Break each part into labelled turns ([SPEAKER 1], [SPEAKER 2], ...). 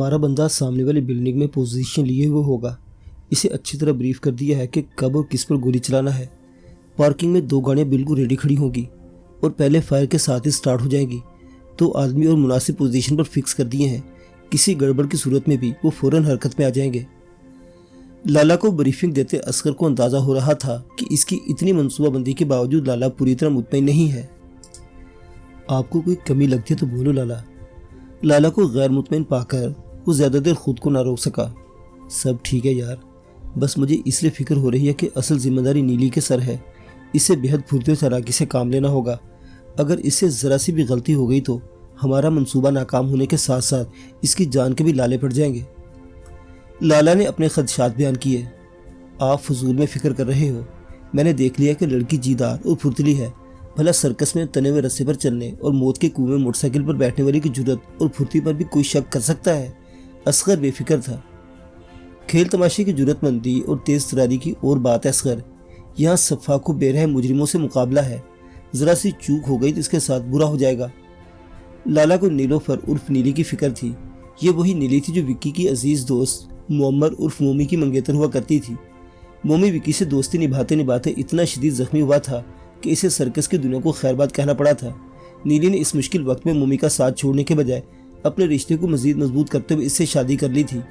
[SPEAKER 1] हमारा बंदा सामने वाली बिल्डिंग में पोजीशन लिए हुए होगा। इसे अच्छी तरह ब्रीफ कर दिया है कि कब और किस पर गोली चलाना है। पार्किंग में 2 गाड़ियां बिल्कुल रेडी खड़ी होंगी और पहले फायर के साथ ही स्टार्ट हो जाएंगी। 2 आदमी और मुनासिब पोजीशन पर फिक्स कर दिए हैं। किसी गड़बड़ की सूरत में भी वो फौरन हरकत में आ जाएंगे। लाला को ब्रीफिंग देते असगर को अंदाजा हो रहा था कि इसकी इतनी मनसूबाबंदी के बावजूद लाला पूरी तरह मुतमईन नहीं है। आपको कोई कमी लगती है तो बोलो लाला। लाला को गैर मुतमईन पाकर वो ज्यादा देर खुद को ना रोक सका। सब ठीक है यार, बस मुझे इसलिए फिक्र हो रही है कि असल जिम्मेदारी नीली के सर है। इसे बेहद फुर्ती और चालाकी से काम लेना होगा। अगर इससे जरा सी भी गलती हो गई तो हमारा मंसूबा नाकाम होने के साथ साथ इसकी जान के भी लाले पड़ जाएंगे। लाला ने अपने खदशात बयान किए। आप फजूल में फिक्र कर रहे हो। मैंने देख लिया कि लड़की जीदार और फुर्तीली है। भला सर्कस में तने हुए रस्से पर चलने और मौत के कुएं में मोटरसाइकिल पर बैठने वाली की जुर्रत और फुर्ती पर भी कोई शक कर सकता है? असगर बेफिक्र था। खेल तमाशे की जुर्रतमंदी और तेज तरारी की और बात है असगर। यहाँ सफ़ा को बेरहम मुजरिमों से मुकाबला है। जरा सी चूक हो गई तो इसके साथ बुरा हो जाएगा। लाला को नीलोफर उर्फ नीली की फिक्र थी। ये वही नीली थी जो विक्की की अजीज दोस्त मुअम्मर उर्फ मोमी की मंगेतर हुआ करती थी। मोमी विक्की से दोस्ती निभाते निभाते इतना शदीद जख्मी हुआ था कि इसे सर्कस की दुनिया को खैरबाद कहना पड़ा था। नीली ने इस मुश्किल वक्त में मोमी का साथ छोड़ने के बजाय अपने रिश्ते को मजीद मजबूत करते हुए इससे शादी कर ली थी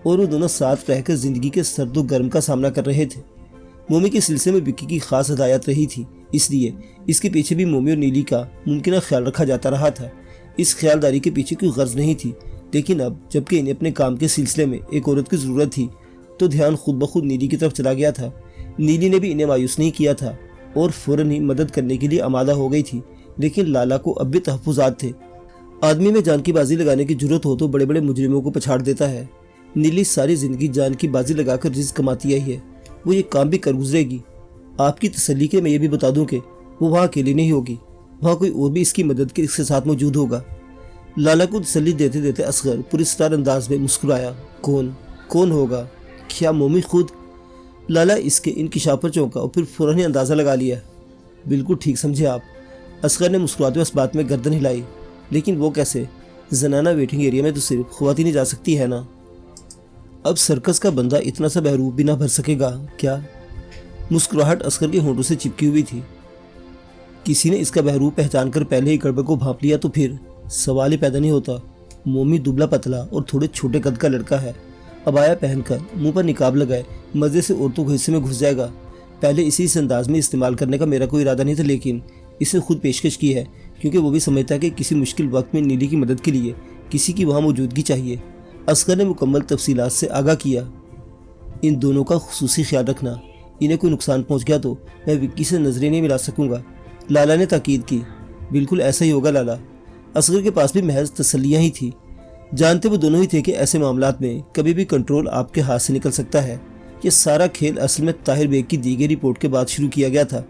[SPEAKER 1] और वो दोनों साथ रहकर जिंदगी के सर्द व गर्म का सामना कर रहे थे। मोमी के सिलसिले में विक्की की खास हदायत रही थी, इसलिए इसके पीछे भी मोमी और नीली का मुमकिन ख्याल रखा जाता रहा था। इस ख्यालदारी के पीछे कोई गर्ज नहीं थी, लेकिन अब जबकि इन्हें अपने काम के सिलसिले में एक औरत की ज़रूरत थी तो ध्यान खुद ब खुद नीली की तरफ चला गया था। नीली ने भी इन्हें मायूस नहीं किया था और फौरन ही मदद करने के लिए आमादा हो गई थी, लेकिन लाला को अब भी तहफ़्फ़ुज़ात थे। आदमी में जान की बाजी लगाने की जरूरत हो तो बड़े बड़े मुजरिमों को पछाड़ देता है। नीली सारी ज़िंदगी जान की बाजी लगाकर रिज़्क़ कमाती आई है। वो ये काम भी कर गुजरेगी। आपकी तसल्ली के मैं ये भी बता दूं कि वो वहाँ अकेली नहीं होगी, वहाँ कोई और भी इसकी मदद के इसके साथ मौजूद होगा। लाला को तसल्ली देते देते असगर पुरस्कार अंदाज में मुस्कुराया। कौन होगा? क्या मोमी खुद? लाला इसके इंकिशाफ पर चौंका और फिर फौरन ही अंदाज़ा लगा लिया। बिल्कुल ठीक समझे आप। असगर ने मुस्कुराते हुए इस बात में गर्दन हिलाई। लेकिन वो कैसे? जनाना वेटिंग एरिया में तो सिर्फ ख्वातीन ही जा सकती है ना। अब सर्कस का बंदा इतना सा बहरूप भी ना भर सकेगा क्या? मुस्कुराहट असगर के होंठों से चिपकी हुई थी। किसी ने इसका बहरूप पहचान कर पहले ही गड़बड़ को भांप लिया तो फिर सवाल ही पैदा नहीं होता। मोमी दुबला पतला और थोड़े छोटे कद का लड़का है। अबाया पहनकर मुंह पर निकाब लगाए मज़े से औरतों के हिस्से में घुस जाएगा। पहले इसी अंदाज में इस्तेमाल करने का मेरा कोई इरादा नहीं था, लेकिन इसे खुद पेशकश की है क्योंकि वो भी समझता है कि किसी मुश्किल वक्त में नीली की मदद के लिए किसी की वहाँ मौजूदगी चाहिए। असगर ने मुकम्मल तफसीलात से आगाह किया। इन दोनों का खुसूसी ख्याल रखना। इन्हें कोई नुकसान पहुँच गया तो मैं विक्की से नजरें नहीं मिला सकूँगा। लाला ने ताकीद की। बिल्कुल ऐसा ही होगा लाला। असगर के पास भी महज तसल्लियाँ ही थी। जानते वो दोनों ही थे कि ऐसे मामलात में कभी भी कंट्रोल आपके हाथ से निकल सकता है। ये सारा खेल असल में ताहिर बेग की दी गई रिपोर्ट के बाद शुरू किया गया था।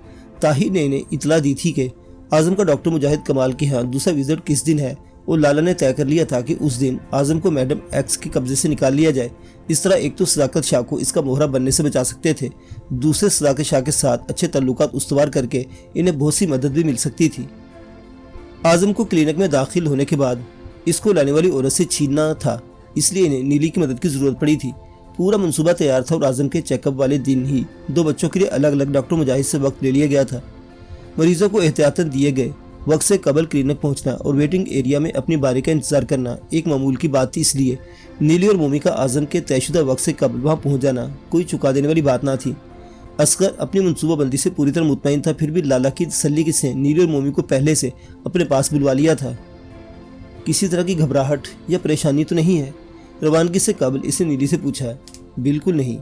[SPEAKER 1] ताहिर ने इन्हें इतला दी थी कि आजम का डॉक्टर मुजाहिद कमाल के यहाँ दूसरा विजिट किस दिन है और लाला ने तय कर लिया था कि उस दिन आजम को मैडम एक्स के कब्जे से निकाल लिया जाए। इस तरह एक तो सदाकत शाह को इसका मोहरा बनने से बचा सकते थे, दूसरे सदाकत शाह के साथ अच्छे तल्लुकात उस्तवार करके इन्हें बहुत सी मदद भी मिल सकती थी। आजम को क्लिनिक में दाखिल होने के बाद इसको लाने वाली औरत से छीनना था, इसलिए इन्हें नीली की मदद की जरूरत पड़ी थी। पूरा मंसूबा तैयार था और आजम के चेकअप वाले दिन ही 2 बच्चों के लिए अलग अलग डॉक्टर मुजाहिद से वक्त ले लिया गया था। मरीजों को एहतियातन दिए गए वक्त से कबल क्लिनिक पहुंचना और वेटिंग एरिया में अपनी बारी का इंतजार करना एक मामूल की बात थी, इसलिए नीली और मोमी का आजम के तयशुदा वक्त से कबल वहाँ पहुँच जाना कोई चुका देने वाली बात ना थी। असगर अपनी मनसूबाबंदी से पूरी तरह मुतमईन था, फिर भी लाला की तसल्ली से नीली और मोमी को पहले से अपने पास बुलवा लिया था। किसी तरह की घबराहट या परेशानी तो नहीं है? रवानगी से कबल इसे नीली से पूछा। बिल्कुल नहीं।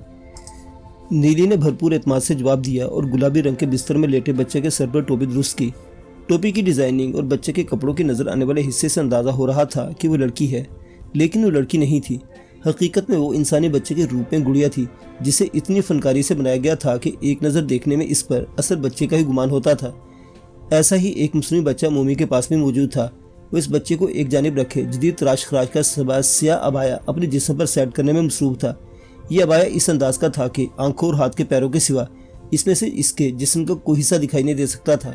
[SPEAKER 1] नीली ने भरपूर एतमाद से जवाब दिया और गुलाबी रंग के बिस्तर में लेटे बच्चे के सर पर टोपी दुरुस्त की। टोपी की डिज़ाइनिंग और बच्चे के कपड़ों के नज़र आने वाले हिस्से से अंदाज़ा हो रहा था कि वो लड़की है, लेकिन वो लड़की नहीं थी। हकीकत में वो इंसानी बच्चे के रूप में गुड़िया थी, जिसे इतनी फनकारी से बनाया गया था कि एक नज़र देखने में इस पर असल बच्चे का ही गुमान होता था। ऐसा ही एक मुस्लिम बच्चा मोमी के पास में मौजूद था। वो इस बच्चे को एक जानिब रखे जदीद तराश खराज का स्याह अबाया अपने जिस्म पर सेट करने में मसरूफ था। ये अबाया इस अंदाज का था कि आंखों और हाथ के पैरों के सिवा इसमें से इसके जिस्म का कोई हिस्सा दिखाई नहीं दे सकता था।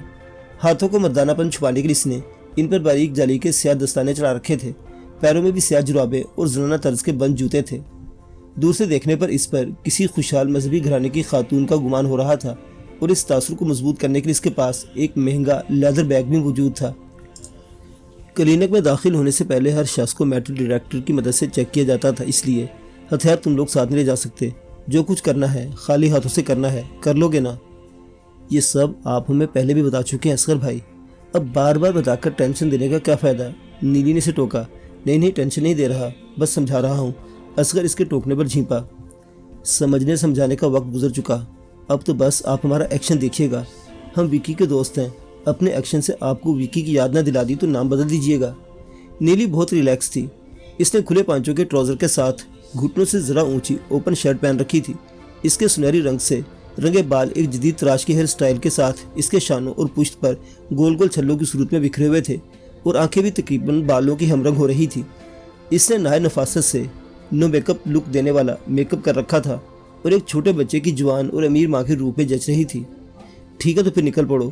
[SPEAKER 1] हाथों को मर्दानापन छुपाने के लिए इसने इन पर बारीक जाली के स्याह दस्ताने चढ़ा रखे थे। पैरों में भी स्याह जुराबे और जनाना तर्ज के बंद जूते थे। दूर से देखने पर इस पर किसी खुशहाल मजहबी घराने की खातून का गुमान हो रहा था और इस तासुर को मजबूत करने के लिए इसके पास एक महंगा लेदर बैग भी मौजूद था। क्लिनिक में दाखिल होने से पहले हर शख्स को मेटल डिटेक्टर की मदद से चेक किया जाता था, इसलिए हथियार तुम लोग साथ नहीं ले जा सकते। जो कुछ करना है खाली हाथों से करना है, कर लोगे ना? ये सब आप हमें पहले भी बता चुके हैं असगर भाई, अब बार बार बताकर टेंशन देने का क्या फ़ायदा? नीली ने से टोका। नहीं टेंशन नहीं दे रहा, बस समझा रहा हूँ। असगर इसके टोकने पर झींपा। समझने समझाने का वक्त गुजर चुका, अब तो बस आप हमारा एक्शन देखिएगा। हम विकी के दोस्त हैं, अपने एक्शन से आपको विकी की याद ना दिला दी तो नाम बदल दीजिएगा। नीली बहुत रिलैक्स थी। इसने खुले पांचों के ट्राउज़र के साथ घुटनों से ज़रा ऊंची ओपन शर्ट पहन रखी थी। इसके सुनहरी रंग से रंगे बाल एक जदीद तराश के हेयर स्टाइल के साथ इसके शानों और पुश्त पर गोल गोल छल्लों की सूरत में बिखरे हुए थे और आंखें भी तकरीबन बालों की हमरंग हो रही थी। इसने नहाय नफासत से नो मेकअप लुक देने वाला मेकअप कर रखा था और एक छोटे बच्चे की जवान और अमीर माँ के रूप में जच रही थी। ठीक है तो फिर निकल पड़ो,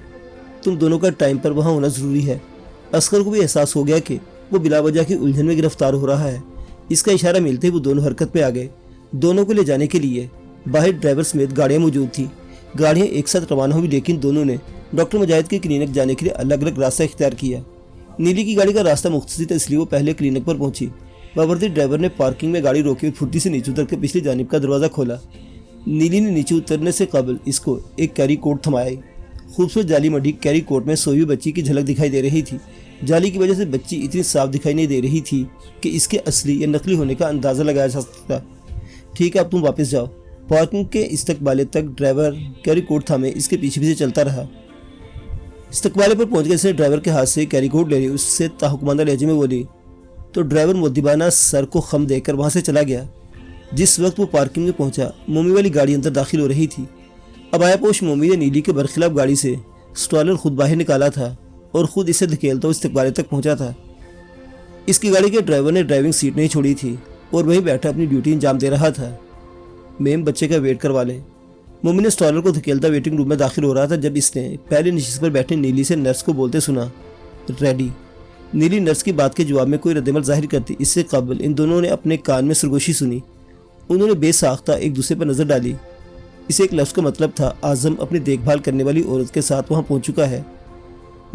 [SPEAKER 1] तुम दोनों का टाइम पर वहाँ होना ज़रूरी है। असगर को भी एहसास हो गया कि वो बिला वजह की उलझन में गिरफ्तार हो रहा है। इसका इशारा मिलते ही वो दोनों हरकत पे आ गए। दोनों को ले जाने के लिए बाहर ड्राइवर समेत गाड़ियाँ मौजूद थी। गाड़ियाँ एक साथ रवाना हुई, लेकिन दोनों ने डॉक्टर मुजाहिद की क्लिनिक जाने के लिए अलग अलग रास्ता इख्तियार किया। नीली की गाड़ी का रास्ता मुख्तसर था, इसलिए वो पहले क्लिनिक पर पहुंची। बावर्दी ड्राइवर ने पार्किंग में गाड़ी रोकी और फुर्ती से नीचे उतर कर पिछली जानिब का दरवाज़ा खोला। नीली ने नीचे उतरने से कबल इसको एक कैरी कोट थमाया। खूबसूरत जाली मढ़ी कैरी कोट में सोई हुई बच्ची की झलक दिखाई दे रही थी। जाली की वजह से बच्ची इतनी साफ दिखाई नहीं दे रही थी कि इसके असली या नकली होने का अंदाज़ा लगाया जा सकता। ठीक है, अब तुम वापस जाओ। पार्किंग के इस्तकबाले तक ड्राइवर कैरी कोट थामे इसके पीछे पीछे चलता रहा। इस्तकबाले पर पहुंच गए इसने ड्राइवर के हाथ से कैरी कोट ले ली। उससे ताहुकुमांदा लहजे में बोली तो ड्राइवर मुद्दिबाना सर को खम देकर वहाँ से चला गया। जिस वक्त वो पार्किंग में पहुंचा, मोमी वाली गाड़ी अंदर दाखिल हो रही थी। अब आयापोश मोमी ने नीली के बरखिलाफ गाड़ी से स्टॉलर खुद बाहर निकाला था और ख़ुद इसे धकेलता इस्तकबाले तक पहुंचा था। इसकी गाड़ी के ड्राइवर ने ड्राइविंग सीट नहीं छोड़ी थी और वहीं बैठा अपनी ड्यूटी अंजाम दे रहा था। मैम, बच्चे का वेट करवा लें। मोमी ने स्टॉलर को धकेलता वेटिंग रूम में दाखिल हो रहा था जब इसने पहले नशिस्त पर बैठे नीली से नर्स को बोलते सुना, रेडी। नीली नर्स की बात के जवाब में कोई रद्दमल जाहिर करती इससे कबल इन दोनों ने अपने कान में सरगोशी सुनी। उन्होंने बेसाख्ता एक दूसरे पर नज़र डाली। इसे एक लफ्ज़ का मतलब था, आज़म अपनी देखभाल करने वाली औरत के साथ वहाँ पहुँच चुका है।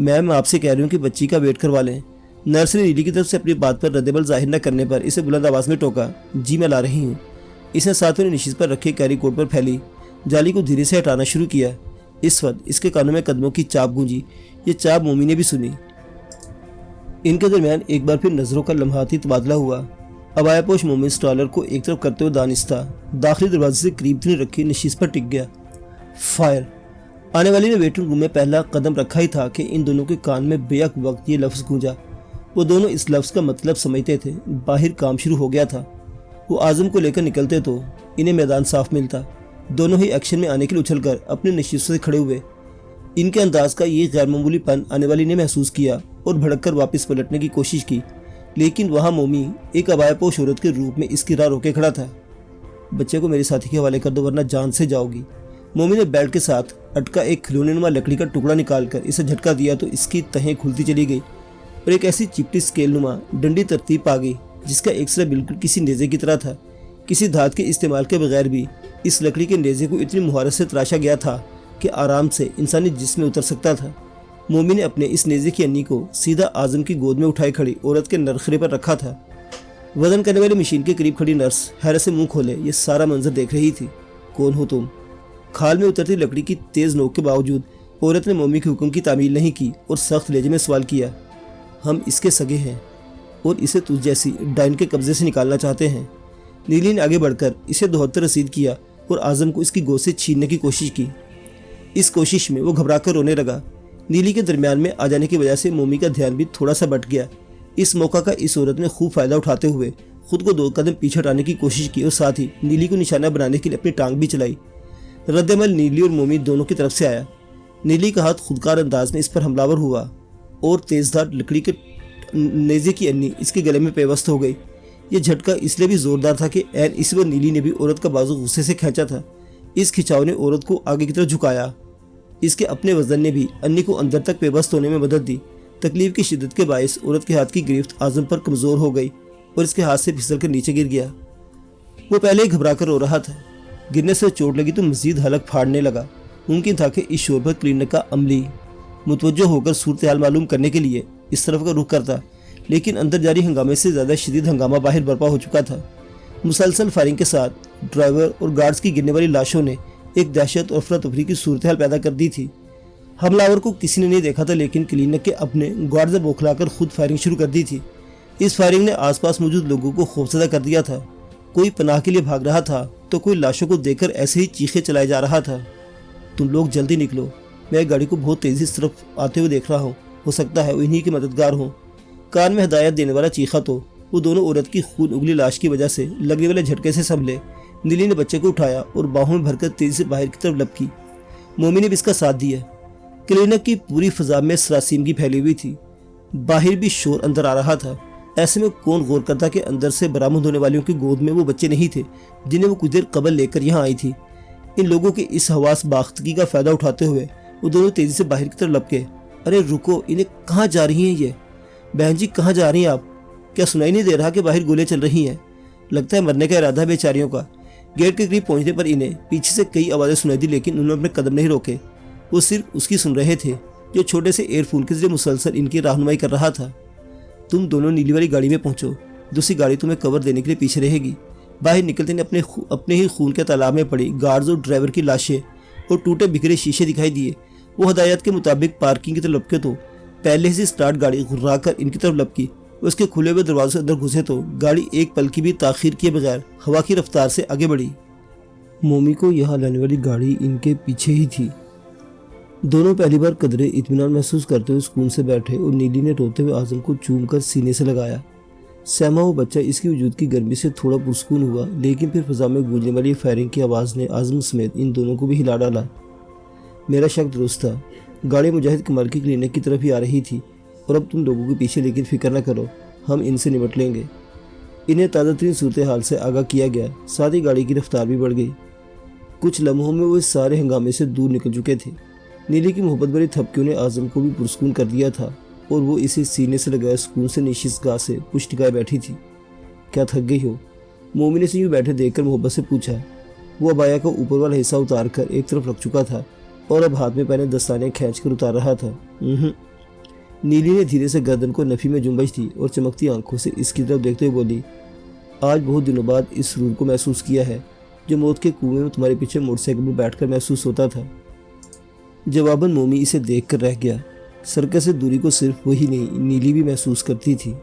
[SPEAKER 1] मैं आपसे कह रही हूँ कि बच्ची का वेट करवा लें। नर्स ने नीली की तरफ से अपनी बात पर रद्दमल जाहिर न करने पर इसे बुलंद आवाज़ में टोका, जी मैं ला रही हूँ। इसने साथ में निशित पर रखे कैरी कोट पर फैली जाली को धीरे से हटाना शुरू किया। इस वक्त इसके कानों में कदमों की चाप गूंजी। ये चाप मोमी ने भी सुनी। इनके दरमियान एक बार फिर नज़रों का लम्हाती तबादला हुआ। अब आयापोश मोमी स्टॉलर को एक तरफ करते हुए दानिस्ता दाखिली दरवाजे से करीब तरी रखी नशीस पर टिक गया। फायर। आने वाली ने वेटिंग रूम में पहला कदम रखा ही था कि इन दोनों के कान में बेहक वक्त ये लफ्ज़ गूंजा। वो दोनों इस लफ्ज़ का मतलब समझते थे। बाहर काम शुरू हो गया था। वो आज़म को लेकर निकलते तो इन्हें मैदान साफ मिलता। दोनों ही एक्शन में आने के लिए उछलकर अपने नशीसों से खड़े हुए। इनके अंदाज का ये गैर मामूलीपन आने वाली ने महसूस किया और भड़ककर वापस पलटने की कोशिश की, लेकिन वहाँ मोमी एक अबायापोश औरत के रूप में इसकी राह रोके खड़ा था। बच्चे को मेरे साथी के हवाले कर दो वरना जान से जाओगी। मोमी ने बेल्ट के साथ अटका एक खिलौनेनुमा लकड़ी का टुकड़ा निकालकर इसे झटका दिया तो इसकी तहें खुलती चली गई और एक ऐसी चिपटी स्केलनुमा डंडी तरतीब आ गई जिसका एक सिरा बिल्कुल किसी नेज़े की तरह था। किसी धात के इस्तेमाल के बगैर भी इस लकड़ी के नेज़े को इतनी मुहारत से तराशा गया था कि आराम से इंसानी जिस्म में उतर सकता था। मोमी ने अपने इस नेज़े की अन्नी को सीधा आज़म की गोद में उठाए खड़ी औरत के नरखरे पर रखा था। वजन करने वाली मशीन के करीब खड़ी नर्स हैरत से मुंह खोले ये सारा मंजर देख रही थी। कौन हो तुम? खाल में उतरती लकड़ी की तेज़ नोक के बावजूद औरत ने मोमी के हुक्म की तामील नहीं की और सख्त लहजे में सवाल किया, हम इसके सगे हैं और इसे तुझ जैसी डाइन के कब्जे से निकालना चाहते हैं। नीली ने आगे बढ़कर इसे दोहत्तर रसीद किया और आज़म को इसकी गोद से छीनने की कोशिश की। इस कोशिश में वो घबराकर रोने लगा। नीली के दरमियान में आ जाने की वजह से मोमी का ध्यान भी थोड़ा सा बट गया। इस मौका का इस औरत ने खूब फ़ायदा उठाते हुए खुद को 2 कदम पीछे हटाने की कोशिश की और साथ ही नीली को निशाना बनाने के लिए अपनी टांग भी चलाई। रद्दमल नीली और मोमी दोनों की तरफ से आया। नीली का हाथ खुदकार अंदाज में इस पर हमलावर हुआ और तेज़धार लकड़ी के नेज़े की अन्नी इसके गले में पेवस्त हो गई। ये झटका इसलिए भी ज़ोरदार था कि ऐन इस बार नीली ने भी औरत का बाजू गुस्से से खींचा था। इस खिंचाव ने औरत को आगे की तरफ झुकाया। इसके अपने वजन ने भी अन्नी को अंदर तक पेवस्त होने में मदद दी। तकलीफ की शिद्दत के बायस औरत के हाथ की गिरफ्त आजम पर कमज़ोर हो गई और इसके हाथ से फिसल कर नीचे गिर गया। वो पहले ही घबरा कर रो रहा था। गिरने से चोट लगी तो मजीद हलक फाड़ने लगा। मुमकिन था कि इस शोर पर क्लिनिक का अमली मुतवज्जो होकर सूरत हाल मालूम करने के लिए इस तरफ का रुख करता, लेकिन अंदर जारी हंगामे से ज़्यादा शदीद हंगामा बाहर बर्पा हो चुका था। मुसलसल फायरिंग के साथ ड्राइवर और गार्ड्स की गिरने वाली लाशों ने एक दहशत और अफरा तफरी की सूरत हाल पैदा कर दी थी। हमलावर को किसी ने नहीं देखा था, लेकिन क्लिनिक के अपने गार्ड से बौखलाकर खुद फायरिंग शुरू कर दी थी। इस फायरिंग ने आसपास मौजूद लोगों को खौफजदा कर दिया था। कोई पनाह के लिए भाग रहा था तो कोई लाशों को देखकर ऐसे ही चीखे चलाए जा रहा था। तुम लोग जल्दी निकलो, मैं गाड़ी को बहुत तेजी से तरफ आते हुए देख रहा हूँ, हो सकता है वो इन्हीं के मददगार हों। कान में हिदायत देने वाला चीखा तो वो दोनों औरत की खून उगली लाश की वजह से लगने वाले झटके से संभले। नीली ने बच्चे को उठाया और बाहों में भरकर तेजी से बाहर की तरफ लपकी। मोमी ने भी इसका साथ दिया। क्लिनिक की पूरी फजा में सरासीमगी फैली हुई थी। बाहर भी शोर अंदर आ रहा था। ऐसे में कौन गौर करता कि अंदर से बरामद होने वालों की गोद में वो बच्चे नहीं थे जिन्हें वो कुछ देर कबल लेकर यहाँ आई थी। इन लोगों के इस हवास बाख्तगी का फायदा उठाते हुए वो दोनों तेजी से बाहर की तरफ लपके। अरे रुको, इन्हें कहाँ जा रही हैं ये? बहन जी कहाँ जा रही हैं आप? क्या सुनाई नहीं दे रहा कि बाहर गोलियां चल रही हैं? लगता है मरने का इरादा है बेचारियों का। गेट के करीब पहुंचने पर इन्हें पीछे से कई आवाज़ें सुनाई दी, लेकिन उन्होंने अपने कदम नहीं रोके। वो सिर्फ उसकी सुन रहे थे जो छोटे से एयरफोन के जरिए मुसलसल इनकी रहनुमाई कर रहा था। तुम दोनों नीली वाली गाड़ी में पहुंचो, दूसरी गाड़ी तुम्हें कवर देने के लिए पीछे रहेगी। बाहर निकलते ने अपने ही खून के तालाब में पड़ी गार्ड्स और ड्राइवर की लाशें और टूटे बिखरे शीशे दिखाई दिए। वो हदायत के मुताबिक पार्किंग की तरफ लपके तो पहले से स्टार्ट गाड़ी घुर्रा कर इनकी तरफ लपकी। उसके खुले हुए दरवाजे से अंदर घुसे तो गाड़ी एक पल की भी ताखीर किए बगैर हवा की रफ्तार से आगे बढ़ी। मोमी को यहाँ लाने वाली गाड़ी इनके पीछे ही थी। दोनों पहली बार कदरे इत्मीनान महसूस करते हुए सुकून से बैठे और नीली ने रोते हुए आजम को चूम कर सीने से लगाया। सहमा वो बच्चा इसकी वजूद की गर्मी से थोड़ा पुरस्कून हुआ, लेकिन फिर फिजा में गूंजने वाली फायरिंग की आवाज़ ने आजम समेत इन दोनों को भी हिला डाला। मेरा शक दुरुस्त था। गाड़ी मुजाहिद कमर की क्लिनिक की तरफ ही आ रही थी और अब तुम लोगों के पीछे, लेकिन फिक्र न करो, हम इनसे निपट लेंगे। इन्हें ताज़ा तरीन सूरत हाल से आगाह किया गया। साथ ही गाड़ी की रफ्तार भी बढ़ गई। कुछ लम्हों में वो इस सारे हंगामे से दूर निकल चुके थे। नीली की मोहब्बत भरी थपकियों ने आजम को भी पुरस्कून कर दिया था और वो इसे सीने से लगाए सुकून से निशिस्तगाह से पुष्ट टिकाए बैठी थी। क्या थक गई हो? मोमी ने से यूँ बैठे देखकर मोहब्बत से पूछा। वो अबाया का ऊपर वाला हिस्सा उतार कर एक तरफ रख चुका था और अब हाथ में पहने दस्ताने खींच कर उतार रहा था। नीली ने धीरे से गर्दन को नफी में जुम्बश दी और चमकती आंखों से इसकी तरफ देखते हुए बोली, आज बहुत दिनों बाद इस रूर को महसूस किया है जो मौत के कुएं में तुम्हारे पीछे मोटरसाइकिल में बैठकर महसूस होता था। जवाबन मोमी इसे देखकर रह गया। सर्कस से दूरी को सिर्फ वही नहीं, नीली भी महसूस करती थी।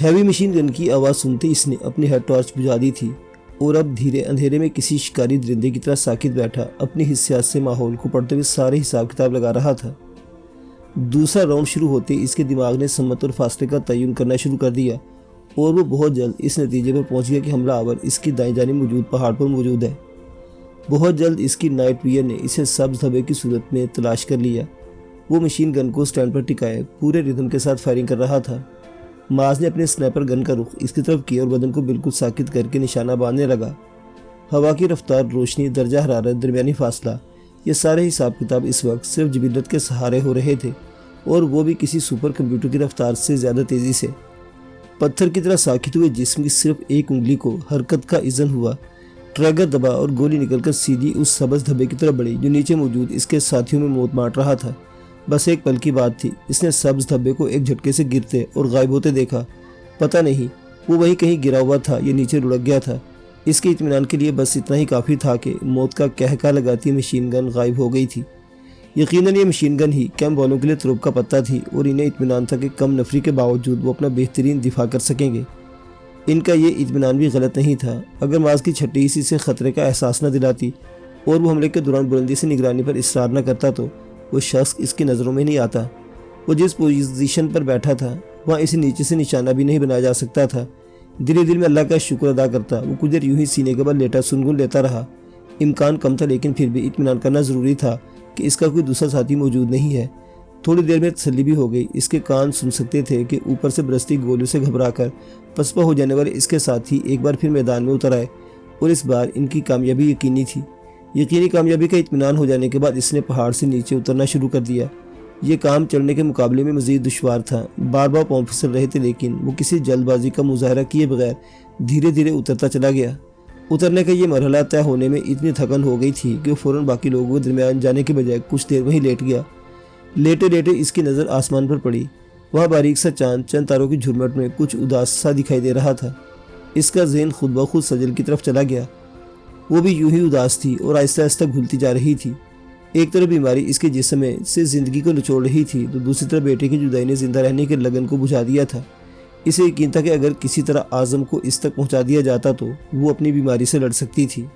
[SPEAKER 1] हैवी मशीन गन की आवाज़ सुनते इसने अपनी हेड टॉर्च बुझा दी थी और अब धीरे अंधेरे में किसी शिकारी दरिंदे की तरह साकित बैठा अपनी हिस्सियात से माहौल को पढ़ते हुए सारे हिसाब किताब लगा रहा था। दूसरा राउंड शुरू होते इसके दिमाग ने सम्मत और फासले का तयन करना शुरू कर दिया और वो बहुत जल्द इस नतीजे पर पहुंच गया कि हमलावर इसकी दाएं जानिब मौजूद पहाड़ पर मौजूद है। बहुत जल्द इसकी नाइट वियर ने इसे सब्ज धब्बे की सूरत में तलाश कर लिया। वो मशीन गन को स्टैंड पर टिकाए पूरे रिदम के साथ फायरिंग कर रहा था। माज ने अपने स्नाइपर गन का रुख इसकी तरफ किया और बदन को बिल्कुल साकित करके निशाना बांधने लगा। हवा की रफ्तार, रोशनी, दर्जा हरारत, दरमियानी फासला, ये सारे हिसाब किताब इस वक्त सिर्फ जिबिलत के सहारे हो रहे थे और वो भी किसी सुपर कंप्यूटर की रफ्तार से ज़्यादा तेज़ी से। पत्थर की तरह साकित हुए जिस्म की सिर्फ एक उंगली को हरकत का इज़न हुआ। ट्रैगर दबा और गोली निकलकर सीधी उस सब्ज धब्बे की तरफ बढ़ी जो नीचे मौजूद इसके साथियों में मौत बांट रहा था। बस एक पल की बात थी, इसने सब्ज धब्बे को एक झटके से गिरते और गायब होते देखा। पता नहीं वो वहीं कहीं गिरा हुआ था या नीचे लुढ़क गया था। इसके इत्मीनान के लिए बस इतना ही काफ़ी था कि मौत का कहका लगाती मशीन गन गायब हो गई थी। यकीनन ये मशीन गन ही कैंप वालों के लिए तुरुप का पत्ता थी और इन्हें इत्मीनान था कि कम नफरी के बावजूद वो अपना बेहतरीन दिफा कर सकेंगे। इनका ये इत्मीनान भी गलत नहीं था। अगर माज की छट्टी इसी से ख़तरे का एहसास न दिलाती और वो हमले के दौरान बुलंदी से निगरानी पर इसरार न करता तो वो शख्स इसकी नज़रों में नहीं आता। वो जिस पोजीशन पर बैठा था वहाँ इसे नीचे से निशाना भी नहीं बनाया जा सकता था। दिल दिल में अल्लाह का शुक्र अदा करता वो कुछ देर यूं ही सीने के बल लेटा सुनगुन लेता रहा। इम्कान कम था, लेकिन फिर भी इत्मीनान करना ज़रूरी था कि इसका कोई दूसरा साथी मौजूद नहीं है। थोड़ी देर में तसल्ली भी हो गई। इसके कान सुन सकते थे कि ऊपर से बरसती गोलियों से घबराकर पसपा हो जाने वाले इसके साथी एक बार फिर मैदान में उतर आए और इस बार इनकी कामयाबी यकीनी थी। यकीनी कामयाबी का इत्मीनान हो जाने के बाद इसने पहाड़ से नीचे उतरना शुरू कर दिया। ये काम चढ़ने के मुकाबले में मज़ीद दुश्वार था। बार बार पाँव फिसल रहे थे, लेकिन वो किसी जल्दबाजी का मुजाहरा किए बगैर धीरे धीरे उतरता चला गया। उतरने का ये मरहला तय होने में इतनी थकन हो गई थी कि वो फ़ौरन बाकी लोगों के दरमियान जाने के बजाय कुछ देर वहीं लेट गया। लेटे लेटे इसकी नज़र आसमान पर पड़ी। वह बारीक सा चांद चंद तारों की झुरमट में कुछ उदास सा दिखाई दे रहा था। इसका ज़हन खुद ब खुद सजल की तरफ चला गया। वो भी यूं ही उदास थी और आहिस्ता आहिस्ता घुलती जा रही थी। एक तरफ बीमारी इसके जिस्म में से ज़िंदगी को निचोड़ रही थी, तो दूसरी तरफ बेटे की जुदाई ने जिंदा रहने के लगन को बुझा दिया था। इसे यकीन था कि अगर किसी तरह आज़म को इस तक पहुंचा दिया जाता तो वो अपनी बीमारी से लड़ सकती थी।